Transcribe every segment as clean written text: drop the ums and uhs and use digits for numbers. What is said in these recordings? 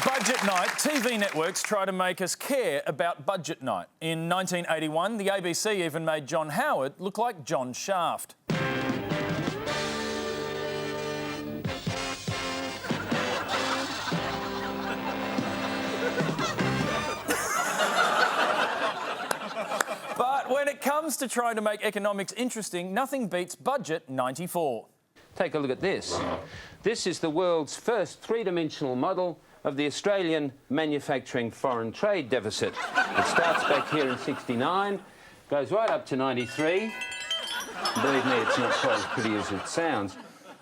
Budget night. TV networks try to make us care about budget night. In 1981, the ABC even made John Howard look like John Shaft. But when it comes to trying to make economics interesting, nothing beats Budget 94. Take a look at this. This is the world's first three-dimensional model of the Australian manufacturing foreign trade deficit. It starts back here in 69, goes right up to 93. Believe me, it's not quite as pretty as it sounds.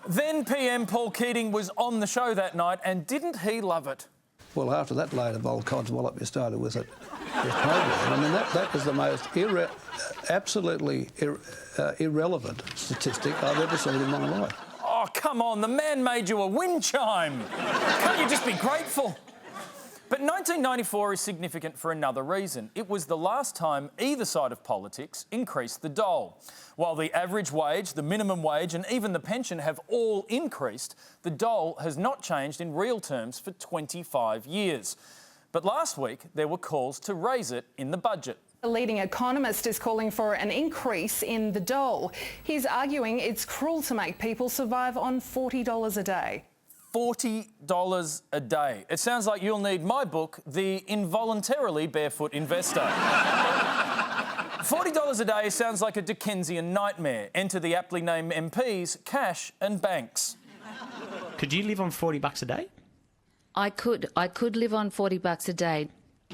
Then PM Paul Keating was on the show that night, and didn't he love it? Well, after that load of old codswallop you started with it, your program, I mean, that was the most absolutely irrelevant statistic I've ever seen in my life. Oh, come on, the man made you a wind chime. Can't you just be grateful? But 1994 is significant for another reason. It was the last time either side of politics increased the dole. While the average wage, the minimum wage and even the pension have all increased, the dole has not changed in real terms for 25 years. But last week, there were calls to raise it in the budget. A leading economist is calling for an increase in the dole. He's arguing it's cruel to make people survive on $40 a day. $40 a day. It sounds like you'll need my book, The Involuntarily Barefoot Investor. $40 a day sounds like a Dickensian nightmare. Enter the aptly named MPs, cash and banks. Could you live on $40 a day? I could live on $40 a day.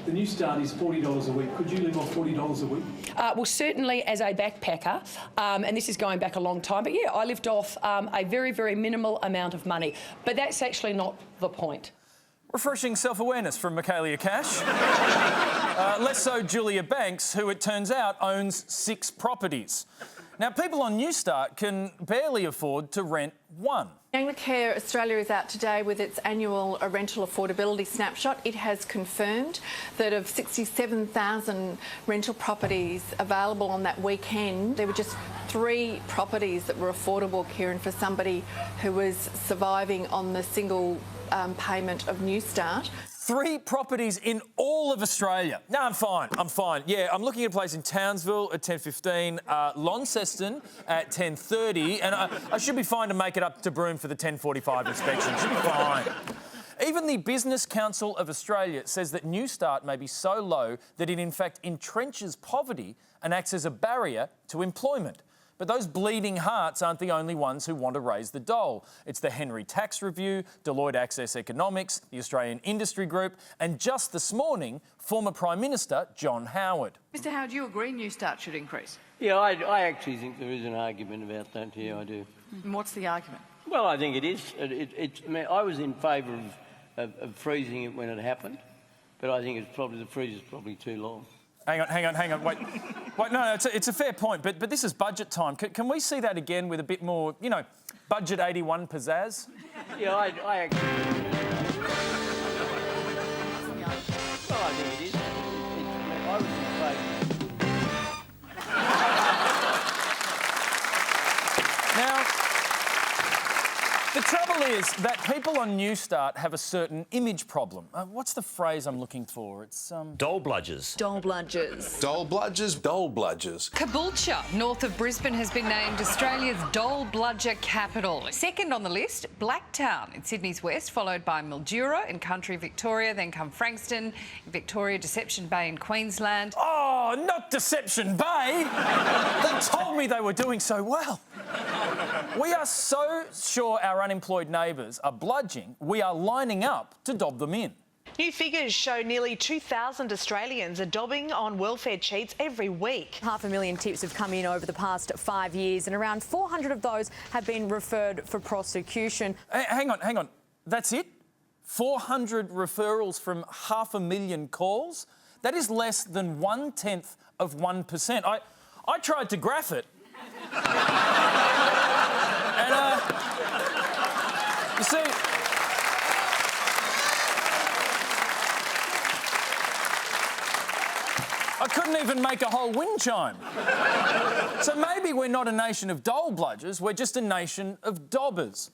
The Newstart is $40 a week. Could you live on $40 a week? Well, certainly as a backpacker, and this is going back a long time, but yeah, I lived off a very, very minimal amount of money. But that's actually not the point. Refreshing self-awareness from Michaelia Cash. Less so Julia Banks, who it turns out owns 6 properties. Now, people on Newstart can barely afford to rent one. Care Australia is out today with its annual rental affordability snapshot. It has confirmed that of 67,000 rental properties available on that weekend, there were just 3 properties that were affordable, Kieran, for somebody who was surviving on the single payment of Newstart. 3 properties in all of Australia. No, I'm fine. Yeah, I'm looking at a place in Townsville at 10:15, Launceston at 10:30, and I should be fine to make it up to Broome for the 10:45 inspection. Should be fine. Even the Business Council of Australia says that Newstart may be so low that it in fact entrenches poverty and acts as a barrier to employment. But those bleeding hearts aren't the only ones who want to raise the dole. It's the Henry Tax Review, Deloitte Access Economics, the Australian Industry Group, and just this morning, former Prime Minister John Howard. Mr Howard, do you agree Newstart should increase? Yeah, I actually think there is an argument about that. Yeah, I do. And what's the argument? Well, I think it is. I mean, I was in favour of freezing it when it happened, but I think the freeze is probably too long. Hang on. Wait, no, it's a fair point, but this is budget time. Can we see that again with a bit more, you know, Budget 81 pizzazz? Yeah, I actually... Well, I think it is. I was in favour. Now, the trouble is that people on Newstart have a certain image problem. What's the phrase I'm looking for? It's Dole bludgers. Dole bludgers. Dole bludgers? Dole bludgers. Caboolture, north of Brisbane, has been named Australia's dole bludger capital. Second on the list, Blacktown in Sydney's west, followed by Mildura in country Victoria, then come Frankston in Victoria, Deception Bay in Queensland. Oh, not Deception Bay! They told me they were doing so well. We are so sure our unemployed neighbours are bludging, we are lining up to dob them in. New figures show nearly 2,000 Australians are dobbing on welfare cheats every week. 500,000 tips have come in over the past 5 years and around 400 of those have been referred for prosecution. Hang on. That's it? 400 referrals from 500,000 calls? That is less than 1/10 of 1%. I tried to graph it. And, you see, I couldn't even make a whole wind chime. So maybe we're not a nation of dole bludgers, we're just a nation of dobbers.